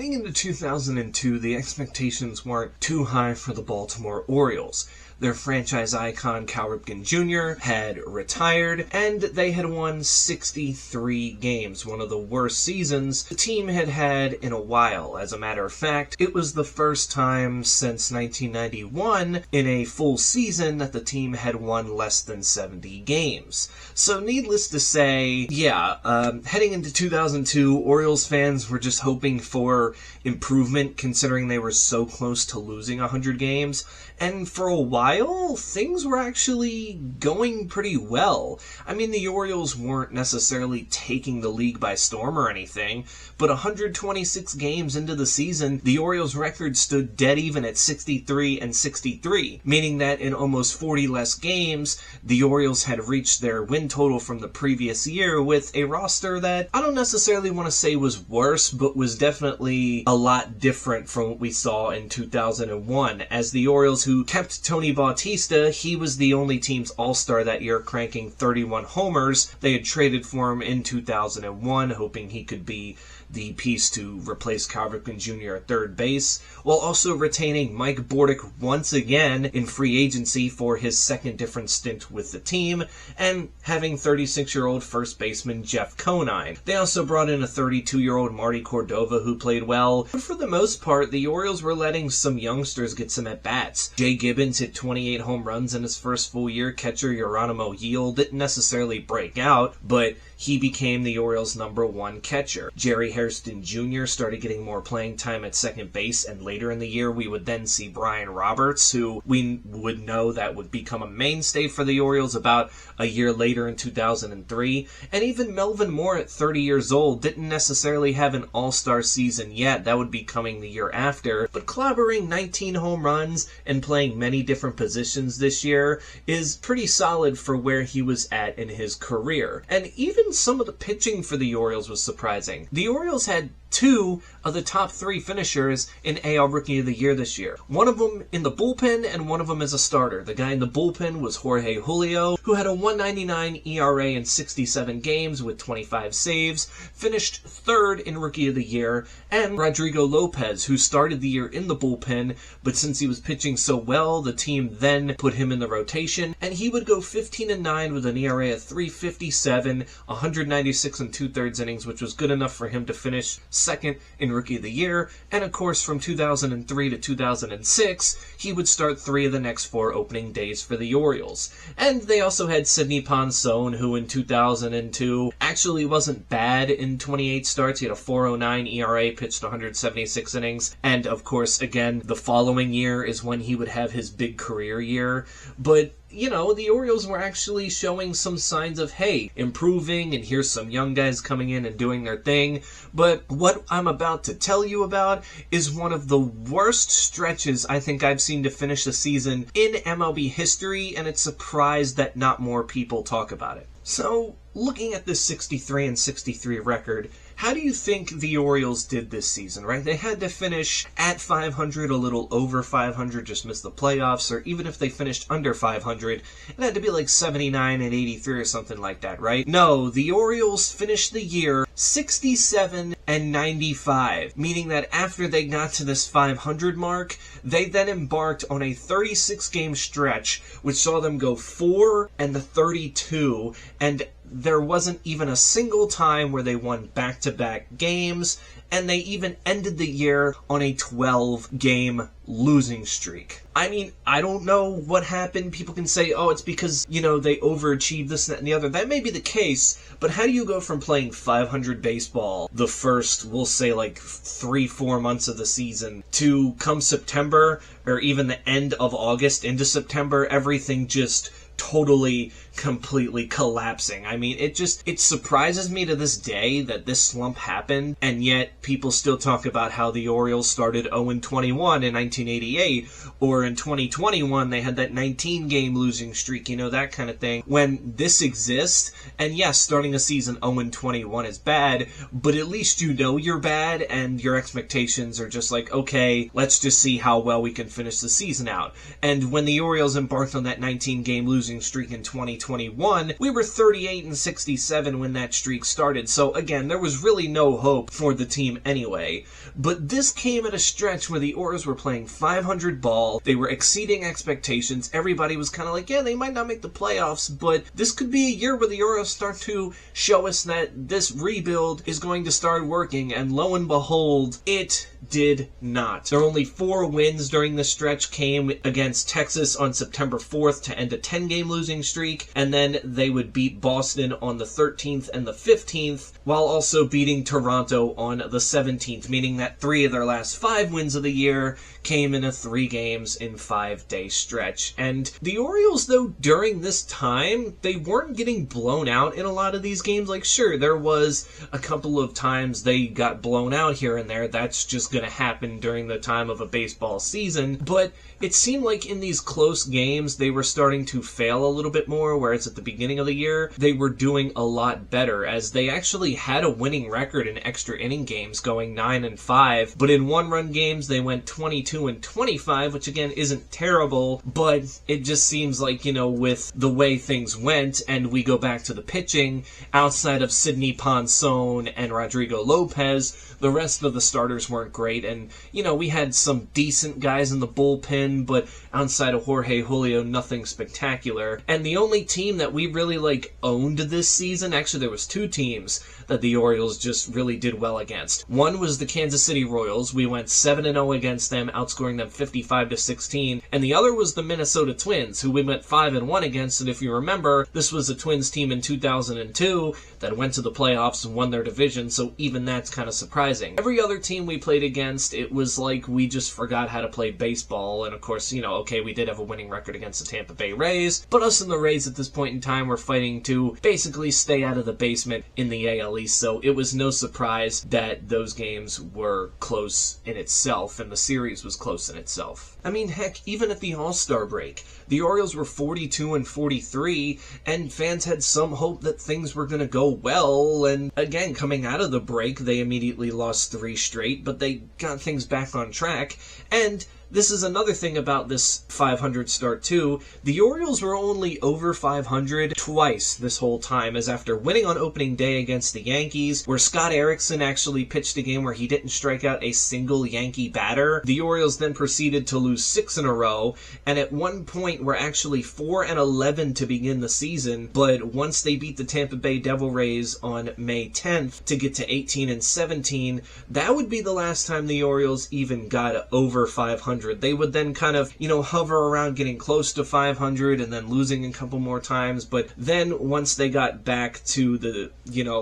Heading into 2002, the expectations weren't too high for the Baltimore Orioles. Their franchise icon, Cal Ripken Jr., had retired, and they had won 63 games, one of the worst seasons the team had had in a while. As a matter of fact, it was the first time since 1991 in a full season that the team had won less than 70 games. So needless to say, heading into 2002, Orioles fans were just hoping for improvement considering they were so close to losing 100 games. And for a while, things were actually going pretty well. I mean, the Orioles weren't necessarily taking the league by storm or anything, but 126 games into the season, the Orioles' record stood dead even at 63-63, meaning that in almost 40 less games, the Orioles had reached their win total from the previous year with a roster that I don't necessarily want to say was worse, but was definitely a lot different from what we saw in 2001, as the Orioles, who kept Tony Bautista, he was the only team's all-star that year, cranking 31 homers. They had traded for him in 2001, hoping he could be the piece to replace Cal Ripken Jr. at third base, while also retaining Mike Bordick once again in free agency for his second different stint with the team, and having 36-year-old first baseman Jeff Conine. They also brought in a 32-year-old Marty Cordova who played well, but for the most part, the Orioles were letting some youngsters get some at-bats. Jay Gibbons hit 28 home runs in his first full year. Catcher Geronimo Yeel didn't necessarily break out, but he became the Orioles' #1 catcher. Jerry Hairston Jr. started getting more playing time at second base, and later in the year we would then see Brian Roberts, who we would know that would become a mainstay for the Orioles about a year later in 2003. And even Melvin Moore at 30 years old didn't necessarily have an all-star season yet. That would be coming the year after. But clobbering 19 home runs and playing many different positions this year is pretty solid for where he was at in his career. And even some of the pitching for the Orioles was surprising. The Orioles had 2 of the top 3 finishers in AL Rookie of the Year this year. One of them in the bullpen and one of them as a starter. The guy in the bullpen was Jorge Julio, who had a 1.99 ERA in 67 games with 25 saves, finished 3rd in Rookie of the Year, and Rodrigo Lopez, who started the year in the bullpen, but since he was pitching so well, the team then put him in the rotation, and he would go 15-9 with an ERA of 3.57, 196 and 2/3 innings, which was good enough for him to finish 2nd in Rookie of the Year. And of course, from 2003 to 2006, he would start 3 of the next 4 opening days for the Orioles. And they also had Sidney Ponson, who in 2002 actually wasn't bad in 28 starts. He had a 4.09 ERA, pitched 176 innings. And of course, again, the following year is when he would have his big career year. But you know, the Orioles were actually showing some signs of, hey, improving, and here's some young guys coming in and doing their thing. But what I'm about to tell you about is one of the worst stretches I think I've seen to finish a season in MLB history, and it's surprised that not more people talk about it. So, looking at this 63-63 record, how do you think the Orioles did this season, right? They had to finish at 500, a little over 500, just missed the playoffs, or even if they finished under 500, it had to be like 79-83 or something like that, right? No, the Orioles finished the year 67-95, meaning that after they got to this 500 mark, they then embarked on a 36-game stretch, which saw them go 4-32, and there wasn't even a single time where they won back-to-back games, and they even ended the year on a 12-game losing streak. I mean, I don't know what happened. People can say, oh, it's because, you know, they overachieved this, that, and the other. That may be the case, but how do you go from playing 500 baseball the first, we'll say, like 3-4 months of the season to come September, or even the end of August into September, everything just totally, completely collapsing. I mean, it surprises me to this day that this slump happened, and yet people still talk about how the Orioles started 0-21 in 1988, or in 2021 they had that 19-game losing streak, you know, that kind of thing. When this exists, and yes, starting a season 0-21 is bad, but at least you know you're bad, and your expectations are just like, okay, let's just see how well we can finish the season out. And when the Orioles embarked on that 19-game losing streak in 2020, 2021, we were 38-67 when that streak started. So again, there was really no hope for the team anyway. But this came at a stretch where the Orioles were playing 500 ball. They were exceeding expectations. Everybody was kind of like, yeah, they might not make the playoffs, but this could be a year where the Orioles start to show us that this rebuild is going to start working. And lo and behold, it did not. Their only 4 wins during the stretch came against Texas on September 4th to end a 10-game losing streak, and then they would beat Boston on the 13th and the 15th, while also beating Toronto on the 17th, meaning that 3 of their last 5 wins of the year came in a 3 games in 5-day stretch. And the Orioles, though, during this time, they weren't getting blown out in a lot of these games. Like, sure, there was a couple of times they got blown out here and there. That's just going to happen during the time of a baseball season. But it seemed like in these close games, they were starting to fail a little bit more, whereas at the beginning of the year, they were doing a lot better, as they actually had a winning record in extra inning games, going 9-5, but in one-run games, they went 22-25, which again isn't terrible, but it just seems like, you know, with the way things went, and we go back to the pitching, outside of Sidney Ponson and Rodrigo Lopez, the rest of the starters weren't great, and, you know, we had some decent guys in the bullpen, but outside of Jorge Julio, nothing spectacular. And the only team that we really, owned this season, actually there was 2 teams that the Orioles just really did well against. One was the Kansas City Royals. We went 7-0 against them, outscoring them 55-16. And the other was the Minnesota Twins, who we went 5-1 against. And if you remember, this was a Twins team in 2002 that went to the playoffs and won their division, so even that's kind of surprising. Every other team we played against, it was like we just forgot how to play baseball. And of course, you know, okay, we did have a winning record against the Tampa Bay Rays, but us and the Rays at this point in time were fighting to basically stay out of the basement in the AL East, so it was no surprise that those games were close in itself, and the series was close in itself. I mean, heck, even at the All-Star break, the Orioles were 42-43, and fans had some hope that things were going to go well, and again, coming out of the break, they immediately lost 3 straight, but they got things back on track, and this is another thing about this 500 start too. The Orioles were only over 500 twice this whole time, as after winning on opening day against the Yankees, where Scott Erickson actually pitched a game where he didn't strike out a single Yankee batter, the Orioles then proceeded to lose 6 in a row, and at one point were actually 4-11 to begin the season, but once they beat the Tampa Bay Devil Rays on May 10th to get to 18-17, that would be the last time the Orioles even got over 500. They would then kind of, you know, hover around getting close to 500 and then losing a couple more times. But then once they got back to the,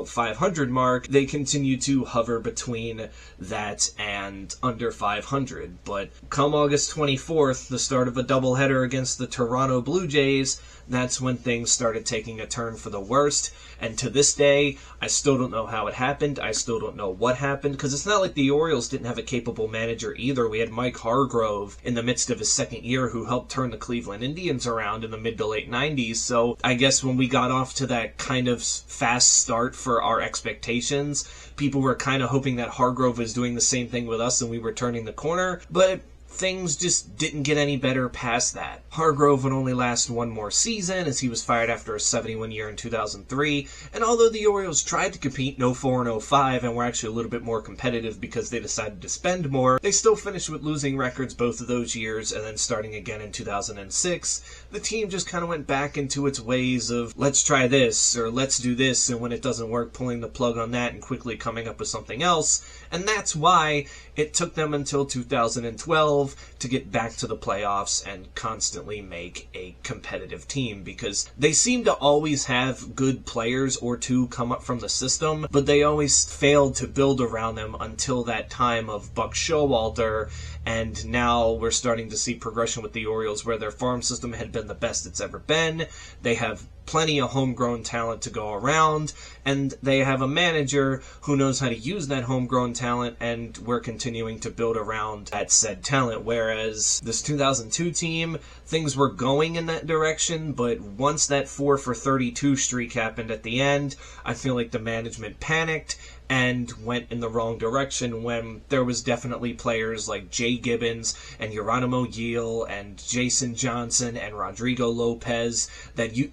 500 mark, they continued to hover between that and under 500. But come August 24th, the start of a doubleheader against the Toronto Blue Jays, that's when things started taking a turn for the worst. And to this day, I still don't know how it happened. I still don't know what happened, because it's not like the Orioles didn't have a capable manager either. We had Mike Hargrove in the midst of his second year who helped turn the Cleveland Indians around in the mid to late 90s. So I guess when we got off to that kind of fast start for our expectations, people were kind of hoping that Hargrove was doing the same thing with us and we were turning the corner. But things just didn't get any better past that. Hargrove would only last one more season, as he was fired after a 71 year in 2003, and although the Orioles tried to compete in 04 and 05 and were actually a little bit more competitive because they decided to spend more, they still finished with losing records both of those years, and then starting again in 2006, the team just kind of went back into its ways of, let's try this, or let's do this, and when it doesn't work, pulling the plug on that and quickly coming up with something else, and that's why it took them until 2012 to get back to the playoffs and constantly make a competitive team, because they seem to always have good players or two come up from the system, but they always failed to build around them until that time of Buck Showalter, and now we're starting to see progression with the Orioles where their farm system had been the best it's ever been. They have plenty of homegrown talent to go around, and they have a manager who knows how to use that homegrown talent, and we're continuing to build around that said talent. Whereas this 2002 team, things were going in that direction, but once that 4 for 32 streak happened at the end, I feel like the management panicked, and went in the wrong direction when there was definitely players like Jay Gibbons and Geronimo Gil and Jason Johnson and Rodrigo Lopez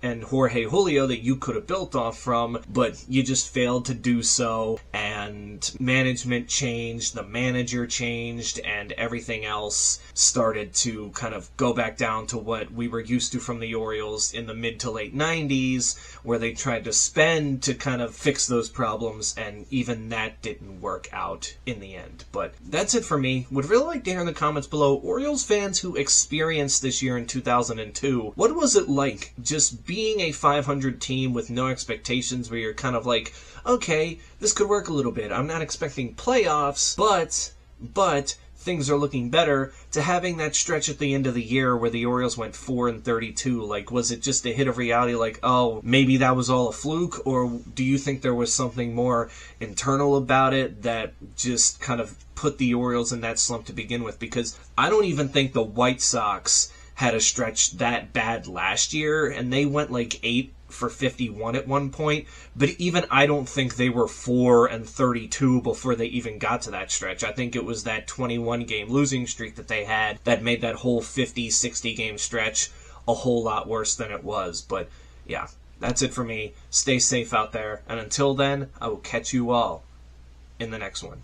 and Jorge Julio that you could have built off from, but you just failed to do so, and management changed, the manager changed, and everything else started to kind of go back down to what we were used to from the Orioles in the mid to late 90s, where they tried to spend to kind of fix those problems, and even that didn't work out in the end. But that's it for me. Would really like to hear in the comments below, Orioles fans who experienced this year in 2002, what was it like just being a 500 team with no expectations, where you're kind of like, okay, this could work a little bit. I'm not expecting playoffs, but things are looking better, to having that stretch at the end of the year where the Orioles went 4-32. Like, was it just a hit of reality, like, oh, maybe that was all a fluke? Or do you think there was something more internal about it that just kind of put the Orioles in that slump to begin with? Because I don't even think the White Sox had a stretch that bad last year, and they went like 8-for-51 at one point, but even I don't think they were 4-32 before they even got to that stretch. I think it was that 21-game losing streak that they had that made that whole 50-60 game stretch a whole lot worse than it was. But yeah, that's it for me. Stay safe out there, and until then, I will catch you all in the next one.